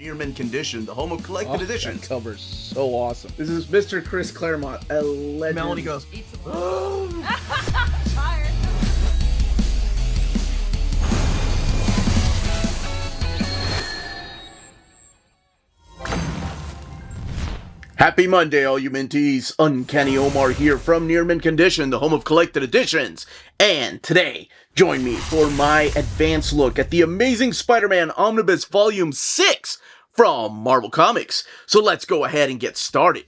Near mint condition, the home of collected editions. That cover's so awesome. This is Mr. Chris Claremont, a legend. Melanie goes, Tired. Happy Monday, all you minties. Uncanny Omar here from Near Mint Condition, the home of collected editions. And today, join me for my advanced look at the Amazing Spider-Man Omnibus Volume 6 from Marvel Comics. So let's go ahead and get started.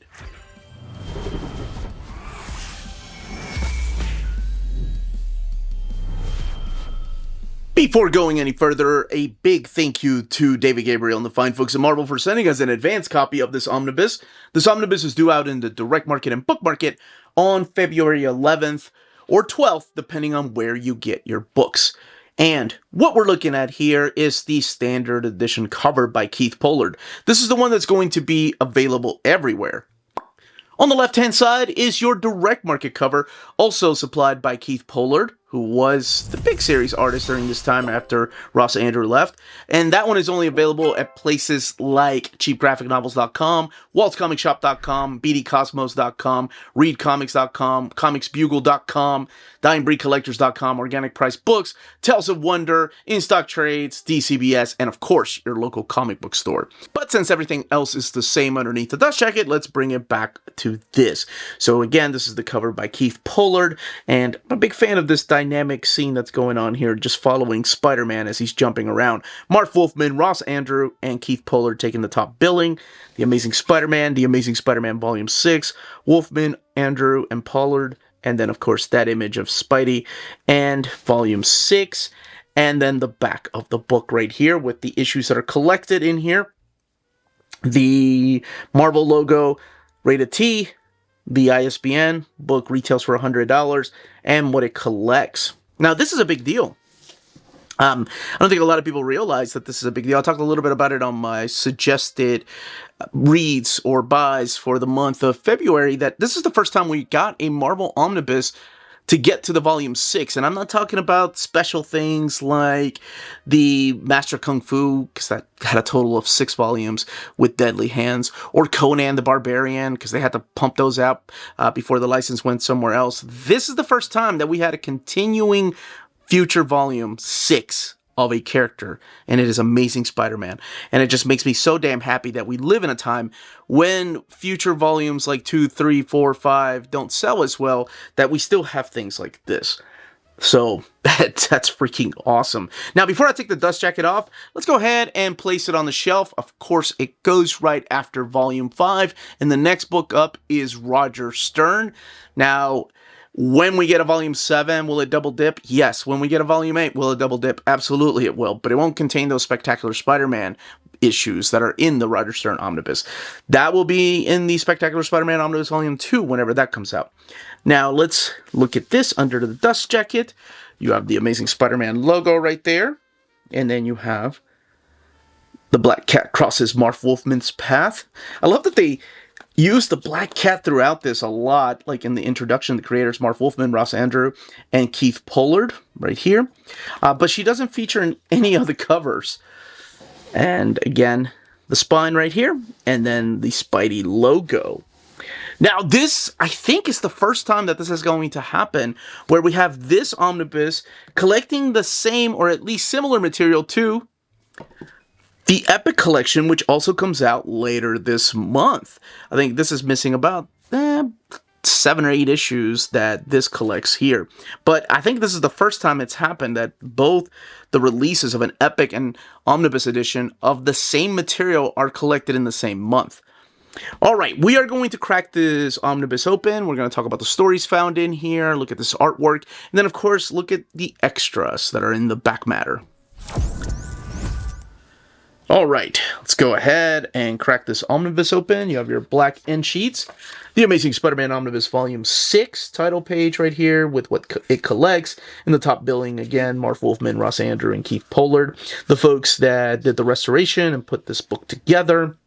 Before going any further, a big thank you to David Gabriel and the fine folks at Marvel for sending us an advance copy of this omnibus. This omnibus is due out in the direct market and book market on February 11th or 12th, depending on where you get your books. And what we're looking at here is the standard edition cover by Keith Pollard. This is the one that's going to be available everywhere. On the left-hand side is your direct market cover, also supplied by Keith Pollard, who was the big series artist during this time after Ross Andru left. And that one is only available at places like cheapgraphicnovels.com, waltzcomicshop.com, bdcosmos.com, readcomics.com, comicsbugle.com, dyingbreedcollectors.com, Organic Price Books, Tales of Wonder, In-Stock Trades, DCBS, and of course, your local comic book store. But since everything else is the same underneath the dust jacket, let's bring it back to this. So again, this is the cover by Keith Pollard, and I'm a big fan of this dynamic scene that's going on here, just following Spider-Man as he's jumping around. Marv Wolfman, Ross Andru, and Keith Pollard taking the top billing. The Amazing Spider-Man Volume 6, Wolfman, Andru, and Pollard, and then of course that image of Spidey, and Volume 6, and then the back of the book right here with the issues that are collected in here. The Marvel logo, rated T, the ISBN, book retails for $100, and what it collects. Now, this is a big deal. I don't think a lot of people realize that this is a big deal. I'll talk a little bit about it on my suggested reads or buys for the month of February, that this is the first time we got a Marvel Omnibus to get to the Volume 6, and I'm not talking about special things like the Master Kung Fu, because that had a total of 6 volumes with Deadly Hands, or Conan the Barbarian, because they had to pump those out before the license went somewhere else. This is the first time that we had a continuing future Volume 6 of a character, and it is Amazing Spider-Man. And it just makes me so damn happy that we live in a time when future volumes like 2, 3, 4, 5 don't sell as well, that we still have things like this. So that's freaking awesome. Now, before I take the dust jacket off, let's go ahead and place it on the shelf. Of course, it goes right after Volume 5, and the next book up is Roger Stern. Now, when we get a Volume 7, will it double dip? Yes. When we get a Volume 8, will it double dip? Absolutely it will. But it won't contain those Spectacular Spider-Man issues that are in the Roger Stern Omnibus. That will be in the Spectacular Spider-Man Omnibus Volume 2 whenever that comes out. Now, let's look at this under the dust jacket. You have the Amazing Spider-Man logo right there. And then you have the Black Cat crosses Marv Wolfman's path. I love that they use the Black Cat throughout this a lot, like in the introduction, the creators Marv Wolfman, Ross Andru, and Keith Pollard right here. But she doesn't feature in any of the covers. And again, the spine right here, and then the Spidey logo. Now, this, I think, is the first time that this is going to happen, where we have this omnibus collecting the same, or at least similar material to the Epic Collection, which also comes out later this month. I think this is missing about 7 or 8 issues that this collects here. But I think this is the first time it's happened that both the releases of an Epic and Omnibus edition of the same material are collected in the same month. Alright, we are going to crack this omnibus open. We're going to talk about the stories found in here, look at this artwork, and then of course look at the extras that are in the back matter. Alright, let's go ahead and crack this omnibus open. You have your black end sheets. The Amazing Spider-Man Omnibus Volume 6 title page right here with what it collects. In the top billing, again, Marv Wolfman, Ross Andru, and Keith Pollard, the folks that did the restoration and put this book together.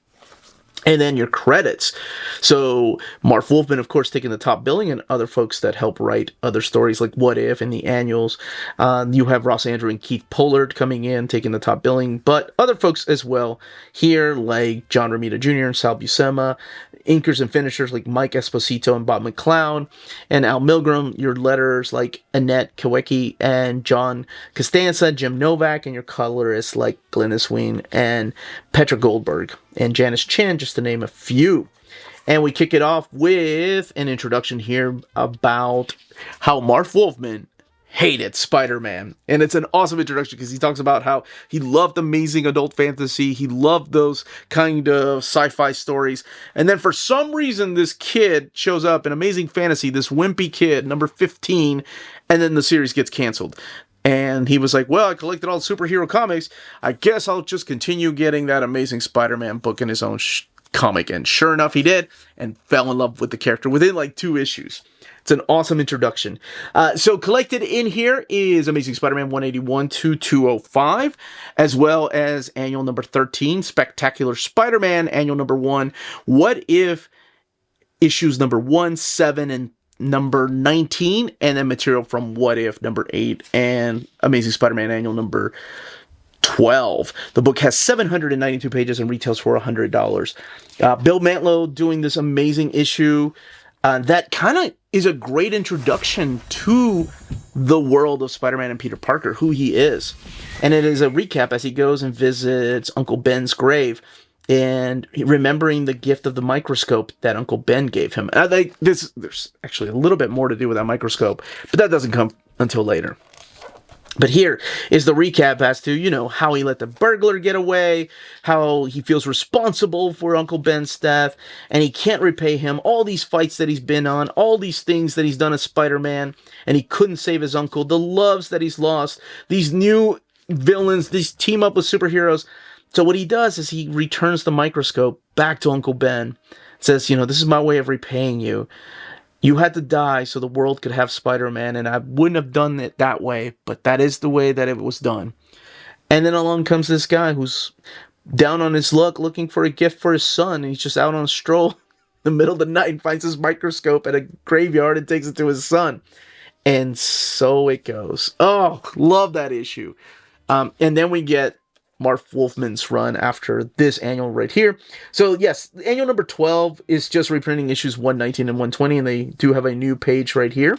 And then your credits. So Marv Wolfman, of course, taking the top billing, and other folks that help write other stories like What If and the annuals. You have Ross Andru and Keith Pollard coming in, taking the top billing, but other folks as well here, like John Romita Jr. and Sal Buscema. Inkers and finishers like Mike Esposito and Bob McLeod, and Al Milgram. Your letters like Annette Kawecki and John Costanza, Jim Novak, and your colorists like Glynis Ween and Petra Goldberg and Janice Chan, just to name a few. And we kick it off with an introduction here about how Marv Wolfman hated Spider-Man. And it's an awesome introduction because he talks about how he loved amazing adult fantasy. He loved those kind of sci-fi stories. And then for some reason, this kid shows up in Amazing Fantasy, this wimpy kid, number 15, and then the series gets canceled. And he was like, well, I collected all superhero comics. I guess I'll just continue getting that Amazing Spider-Man book in his own comic. And sure enough, he did, and fell in love with the character within like 2 issues. It's an awesome introduction. So collected in here is Amazing Spider-Man 181 to 205, as well as annual number 13, Spectacular Spider-Man, annual number 1, What If, issues number 1, 7, and number 19, and then material from What If, number 8, and Amazing Spider-Man, annual number 12. The book has 792 pages and retails for $100. Bill Mantlo doing this amazing issue. That kind of is a great introduction to the world of Spider-Man and Peter Parker, who he is. And it is a recap as he goes and visits Uncle Ben's grave and remembering the gift of the microscope that Uncle Ben gave him. There's actually a little bit more to do with that microscope, but that doesn't come until later. But here is the recap as to, how he let the burglar get away, how he feels responsible for Uncle Ben's death, and he can't repay him, all these fights that he's been on, all these things that he's done as Spider-Man, and he couldn't save his uncle, the loves that he's lost, these new villains, these team up with superheroes. So what he does is he returns the microscope back to Uncle Ben, says, this is my way of repaying you. You had to die so the world could have Spider-Man, and I wouldn't have done it that way, but that is the way that it was done. And then along comes this guy who's down on his luck looking for a gift for his son, and he's just out on a stroll in the middle of the night and finds his microscope at a graveyard and takes it to his son. And so it goes. Oh, love that issue. And then we get Marv Wolfman's run after this annual right here. So yes, annual number 12 is just reprinting issues 119 and 120, and they do have a new page right here.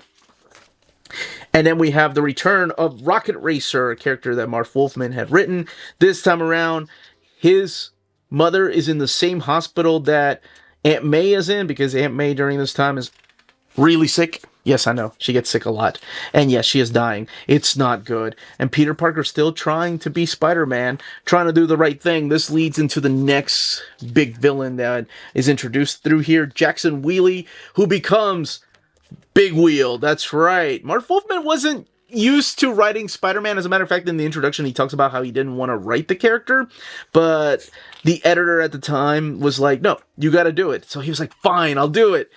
And then we have the return of Rocket Racer, a character that Marv Wolfman had written. This time around, his mother is in the same hospital that Aunt May is in, because Aunt May during this time is really sick. Yes, I know. She gets sick a lot. And yes, she is dying. It's not good. And Peter Parker's still trying to be Spider-Man, trying to do the right thing. This leads into the next big villain that is introduced through here, Jackson Wheely, who becomes Big Wheel. That's right. Marv Wolfman wasn't used to writing Spider-Man. As a matter of fact, in the introduction, he talks about how he didn't want to write the character, but the editor at the time was like, no, you got to do it. So he was like, fine, I'll do it.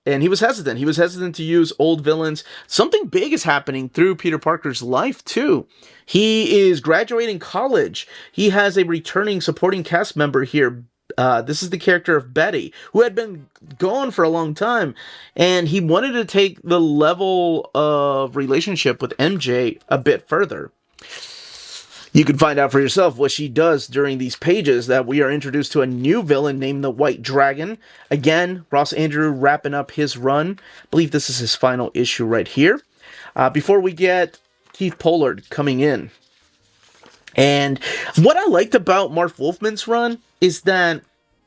And he was hesitant. He was hesitant to use old villains. Something big is happening through Peter Parker's life, too. He is graduating college. He has a returning supporting cast member here. This is the character of Betty, who had been gone for a long time. And he wanted to take the level of relationship with MJ a bit further. You can find out for yourself what she does during these pages, that we are introduced to a new villain named the White Dragon. Again, Ross Andru wrapping up his run. I believe this is his final issue right here. Before we get Keith Pollard coming in. And what I liked about Marv Wolfman's run is that,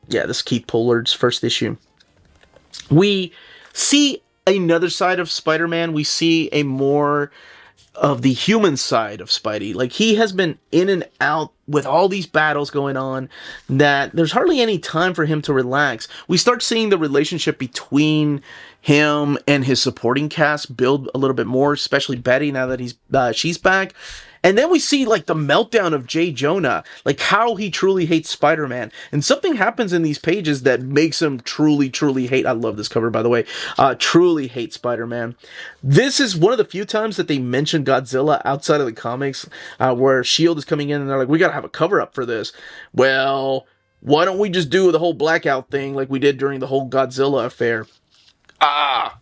this is Keith Pollard's first issue. We see another side of Spider-Man. We see a more of the human side of Spidey. Like, he has been in and out with all these battles going on that there's hardly any time for him to relax. We start seeing the relationship between him and his supporting cast build a little bit more, especially Betty, now that she's back. And then we see, like, the meltdown of J. Jonah, like, how he truly hates Spider-Man. And something happens in these pages that makes him truly, truly hate, I love this cover, by the way, truly hate Spider-Man. This is one of the few times that they mention Godzilla outside of the comics, where S.H.I.E.L.D. is coming in and they're like, we gotta have a cover-up for this. Well, why don't we just do the whole blackout thing like we did during the whole Godzilla affair? Ah,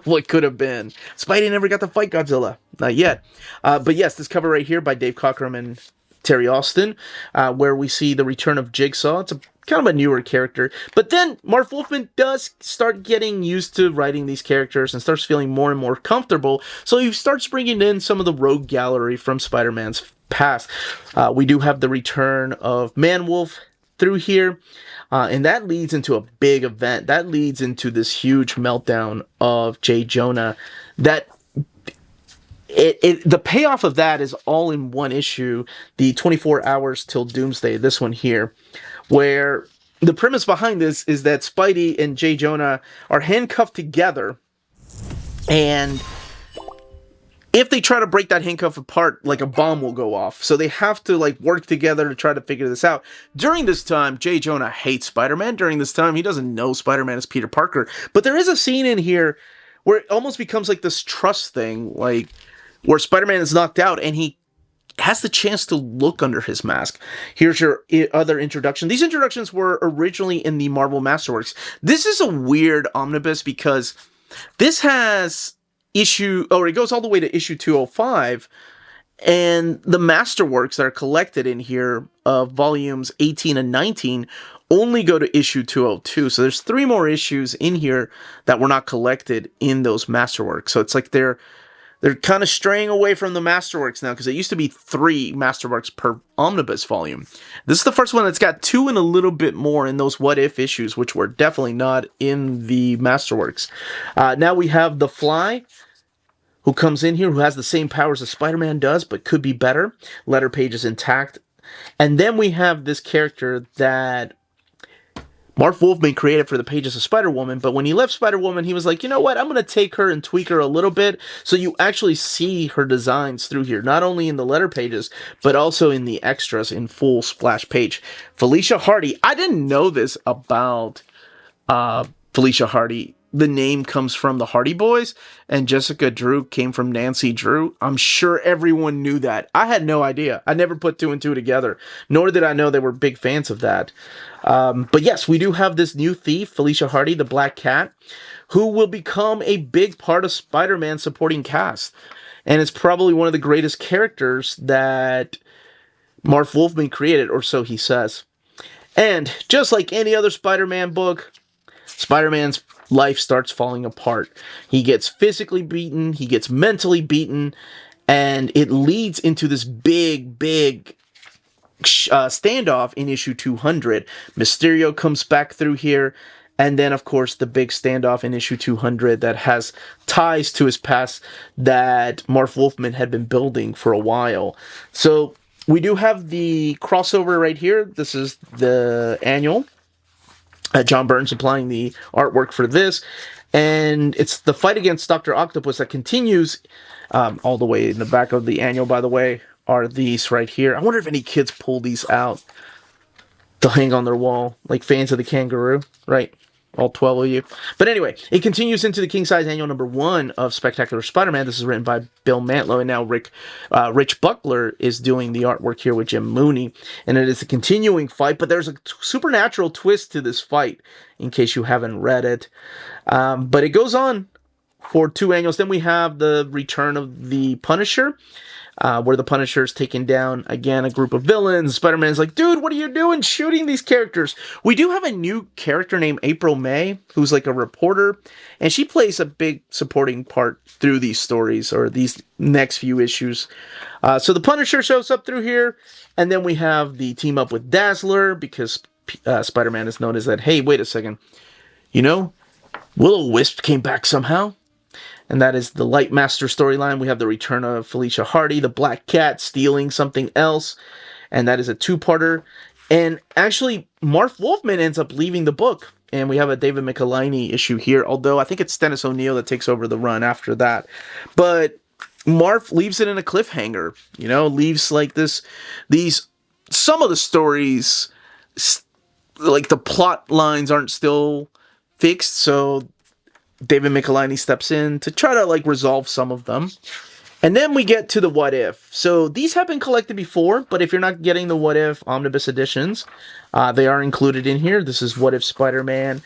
what could have been. Spidey never got to fight Godzilla. Not yet. But yes, this cover right here by Dave Cockrum and Terry Austin, where we see the return of Jigsaw. It's a kind of a newer character. But then Marv Wolfman does start getting used to writing these characters and starts feeling more and more comfortable. So he starts bringing in some of the rogue gallery from Spider-Man's past. We do have the return of Man-Wolf through here. And that leads into a big event. That leads into this huge meltdown of J. Jonah. That the payoff of that is all in one issue, the 24 Hours Till Doomsday, this one here, where the premise behind this is that Spidey and J. Jonah are handcuffed together, and if they try to break that handcuff apart, like, a bomb will go off. So they have to, like, work together to try to figure this out. During this time, J. Jonah hates Spider-Man. During this time, he doesn't know Spider-Man is Peter Parker. But there is a scene in here where it almost becomes like this trust thing, like, where Spider-Man is knocked out and he has the chance to look under his mask. Here's your other introduction. These introductions were originally in the Marvel Masterworks. This is a weird omnibus because this has it goes all the way to issue 205, and the Masterworks that are collected in here of volumes 18 and 19 only go to issue 202. So there's 3 more issues in here that were not collected in those Masterworks. So it's like they're kind of straying away from the Masterworks now, because it used to be 3 Masterworks per omnibus volume. This is the first one that's got 2 and a little bit more in those What If issues, which were definitely not in the Masterworks. Now we have The Fly, who comes in here, who has the same powers as Spider-Man does, but could be better. Letter page is intact. And then we have this character that Marv Wolfman created for the pages of Spider-Woman, but when he left Spider-Woman, he was like, you know what, I'm going to take her and tweak her a little bit, so you actually see her designs through here, not only in the letter pages, but also in the extras in full splash page. Felicia Hardy, I didn't know this about Felicia Hardy. The name comes from the Hardy Boys, and Jessica Drew came from Nancy Drew. I'm sure everyone knew that. I had no idea. I never put 2 and 2 together, nor did I know they were big fans of that. But yes, we do have this new thief, Felicia Hardy, the Black Cat, who will become a big part of Spider-Man's supporting cast. And it's probably one of the greatest characters that Marv Wolfman created, or so he says. And just like any other Spider-Man book, Spider-Man's life starts falling apart. He gets physically beaten, he gets mentally beaten, and it leads into this big standoff in issue 200. Mysterio comes back through here, and then, of course, the big standoff in issue 200 that has ties to his past that Marv Wolfman had been building for a while. So we do have the crossover right here. This is the annual. John Byrne supplying the artwork for this, and it's the fight against Dr. Octopus that continues all the way in the back of the annual, by the way, are these right here. I wonder if any kids pull these out to hang on their wall, like fans of the Kangaroo, right? All 12 of you. But anyway, it continues into the King Size Annual number 1 of Spectacular Spider-Man. This is written by Bill Mantlo, and now Rich Buckler is doing the artwork here with Jim Mooney. And it is a continuing fight, but there's a supernatural twist to this fight, in case you haven't read it. But it goes on for 2 annuals. Then we have the return of the Punisher, where the Punisher is taking down, again, a group of villains. Spider-Man's like, dude, what are you doing shooting these characters? We do have a new character named April May, who's like a reporter, and she plays a big supporting part through these stories, or these next few issues. So the Punisher shows up through here, and then we have the team up with Dazzler, because Spider-Man is known as that, hey, wait a second, you know, Will-O-Wisp came back somehow. And that is the Lightmaster storyline. We have the return of Felicia Hardy, the Black Cat stealing something else. And that is a 2-parter. And actually, Marv Wolfman ends up leaving the book. And we have a David Michelinie issue here. Although I think it's Dennis O'Neil that takes over the run after that. But Marv leaves it in a cliffhanger. You know, leaves like some of the stories, like the plot lines aren't still fixed. So David Michelinie steps in to try to, like, resolve some of them. And then we get to the What If. So these have been collected before, but if you're not getting the What If Omnibus editions, they are included in here. This is What If Spider-Man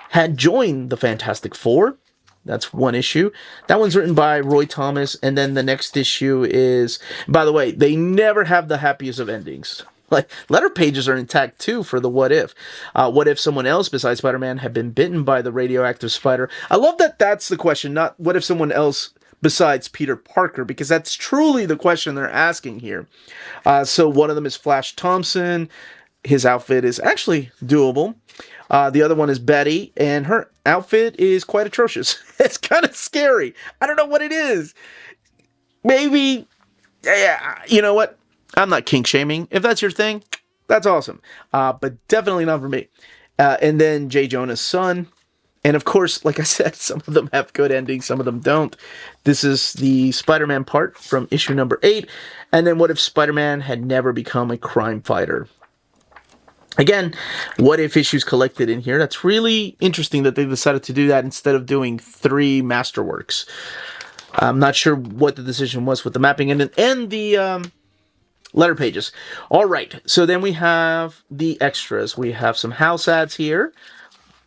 had joined the Fantastic Four. That's one issue. That one's written by Roy Thomas, and then the next issue is... By the way, they never have the happiest of endings. Like, letter pages are intact, too, for the What If. What if someone else besides Spider-Man had been bitten by the radioactive spider? I love that that's the question, not what if someone else besides Peter Parker, because that's truly the question they're asking here. So one of them is Flash Thompson. His outfit is actually doable. The other one is Betty, and her outfit is quite atrocious. It's kind of scary. I don't know what it is. Maybe, yeah, you know what? I'm not kink shaming. If that's your thing, that's awesome. But definitely not for me. And then J. Jonah's son. And of course, like I said, some of them have good endings, some of them don't. This is the Spider-Man part from issue number 8. And then what if Spider-Man had never become a crime fighter? Again, what if issues collected in here. That's really interesting that they decided to do that instead of doing 3 masterworks. I'm not sure what the decision was with the mapping and the letter pages. All right, so then we have the extras. We have some house ads here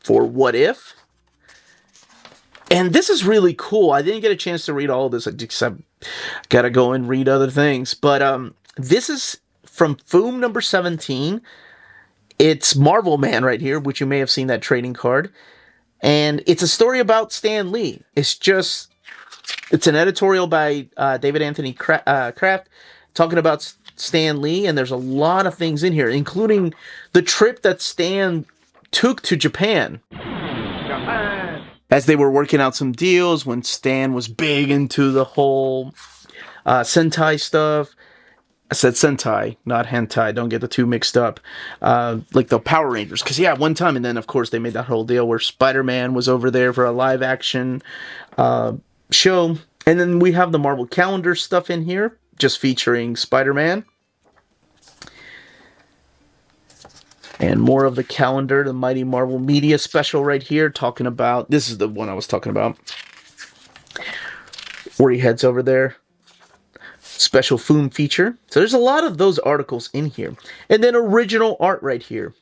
for What If. And this is really cool. I didn't get a chance to read all of this because I've got to go and read other things. But this is from Foom number 17. It's Marv Wolfman right here, which you may have seen that trading card. And it's a story about Stan Lee. It's an editorial by David Anthony Kraft talking about Stan Lee. And there's a lot of things in here, including the trip that Stan took to Japan. As they were working out some deals when Stan was big into the whole Sentai stuff. I said Sentai, not hentai. Don't get the two mixed up. Like the Power Rangers. Because, yeah, one time, and then, of course, they made that whole deal where Spider-Man was over there for a live-action show. And then we have the Marvel calendar stuff in here, just featuring Spider-Man. And more of the calendar, the Mighty Marvel Media special right here, talking about... This is the one I was talking about. Where he heads over there. Special Foom feature. So there's a lot of those articles in here. And then original art right here.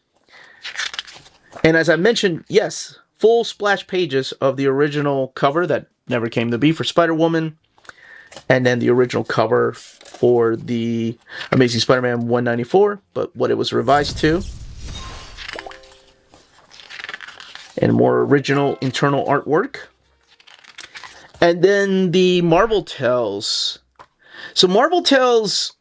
And as I mentioned, yes, full splash pages of the original cover that never came to be for Spider-Woman. And then the original cover for the Amazing Spider-Man 194, but what it was revised to. And more original internal artwork. And then the Marvel Tales. So Marvel Tales,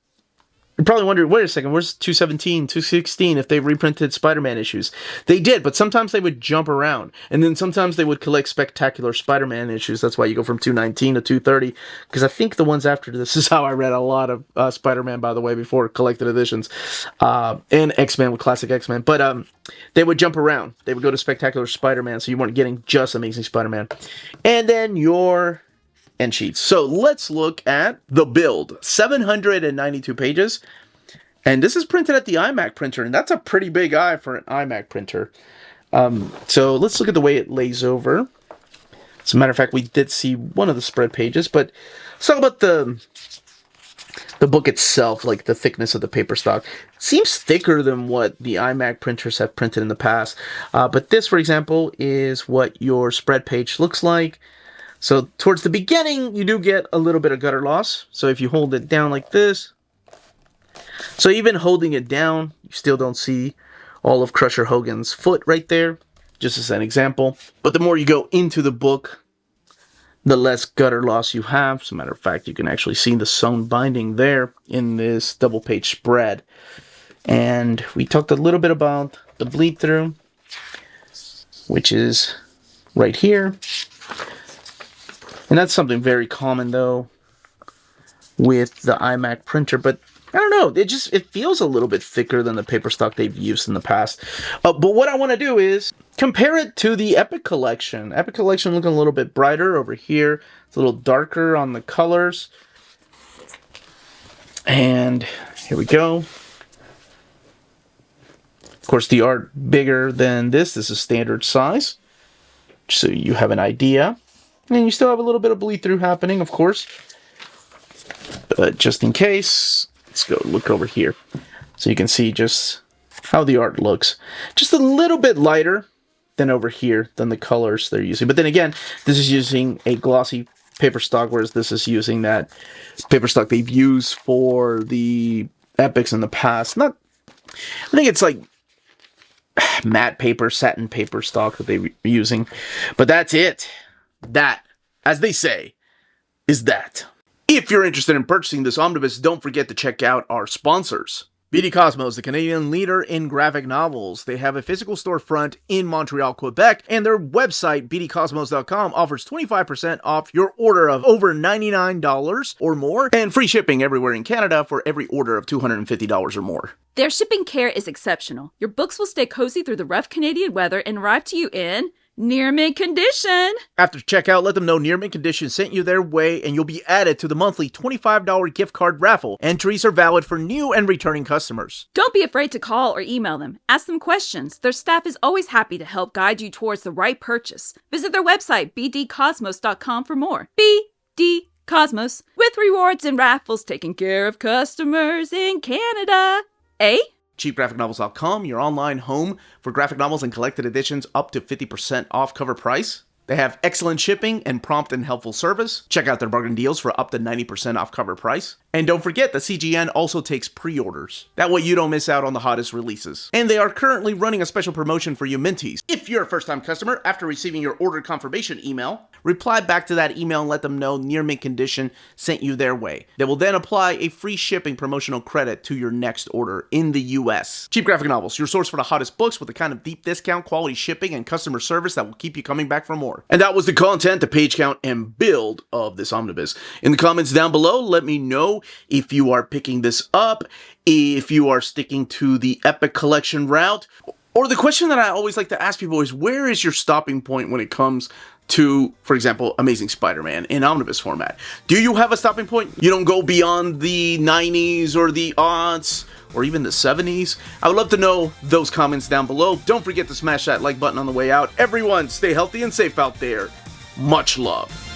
you're probably wondering, wait a second, where's 217, 216 if they reprinted Spider-Man issues? They did, but sometimes they would jump around. And then sometimes they would collect Spectacular Spider-Man issues. That's why you go from 219 to 230. Because I think the ones after this is how I read a lot of Spider-Man, by the way, before collected editions. And X-Men with Classic X-Men. But they would jump around. They would go to Spectacular Spider-Man, so you weren't getting just Amazing Spider-Man. And then your... end sheets. So let's look at the build. 792 pages. And this is printed at the iMac printer. And that's a pretty big eye for an iMac printer. So let's look at the way it lays over. As a matter of fact, we did see one of the spread pages. But let's talk about the book itself, like the thickness of the paper stock. It seems thicker than what the iMac printers have printed in the past. But this, for example, is what your spread page looks like. So towards the beginning, you do get a little bit of gutter loss. So if you hold it down like this, so even holding it down, you still don't see all of Crusher Hogan's foot right there, just as an example. But the more you go into the book, the less gutter loss you have. As a matter of fact, you can actually see the sewn binding there in this double page spread. And we talked a little bit about the bleed through, which is right here. And that's something very common, though, with the iMac printer. But I don't know, it feels a little bit thicker than the paper stock they've used in the past. But what I want to do is compare it to the Epic Collection. Epic Collection looking a little bit brighter over here. It's a little darker on the colors. And here we go. Of course, the art bigger than this. This is standard size, so you have an idea. And you still have a little bit of bleed through happening, of course. But just in case, let's go look over here. So you can see just how the art looks. Just a little bit lighter than over here, than the colors they're using. But then again, this is using a glossy paper stock, whereas this is using that paper stock they've used for the epics in the past. I think it's like matte paper, satin paper stock that they're using. But that's it. That, as they say, is that. If you're interested in purchasing this omnibus, don't forget to check out our sponsors. BD Cosmos, the Canadian leader in graphic novels. They have a physical storefront in Montreal, Quebec, and their website, bdcosmos.com, offers 25% off your order of over $99 or more, and free shipping everywhere in Canada for every order of $250 or more. Their shipping care is exceptional. Your books will stay cozy through the rough Canadian weather and arrive to you in near mint condition. After checkout, let them know Near Mint Condition sent you their way, and you'll be added to the monthly $25 gift card raffle. Entries are valid for new and returning customers. Don't be afraid to call or email them. Ask them questions. Their staff is always happy to help guide you towards the right purchase. Visit their website, bdcosmos.com, for more. BD Cosmos, with rewards and raffles taking care of customers in Canada. Eh? CheapGraphicNovels.com, your online home for graphic novels and collected editions up to 50% off cover price. They have excellent shipping and prompt and helpful service. Check out their bargain deals for up to 90% off cover price. And don't forget that CGN also takes pre-orders. That way you don't miss out on the hottest releases. And they are currently running a special promotion for you Minties. If you're a first-time customer, after receiving your order confirmation email, reply back to that email and let them know Near Mint Condition sent you their way. They will then apply a free shipping promotional credit to your next order in the US. Cheap Graphic Novels, your source for the hottest books with the kind of deep discount, quality shipping, and customer service that will keep you coming back for more. And that was the content, the page count, and build of this omnibus. In the comments down below, let me know if you are picking this up, if you are sticking to the Epic Collection route, or the question that I always like to ask people is, where is your stopping point when it comes to, for example, Amazing Spider-Man in omnibus format? Do you have a stopping point? You don't go beyond the 90s or the aughts or even the 70s? I would love to know those comments down below. Don't forget to smash that like button on the way out. Everyone, stay healthy and safe out there. Much love.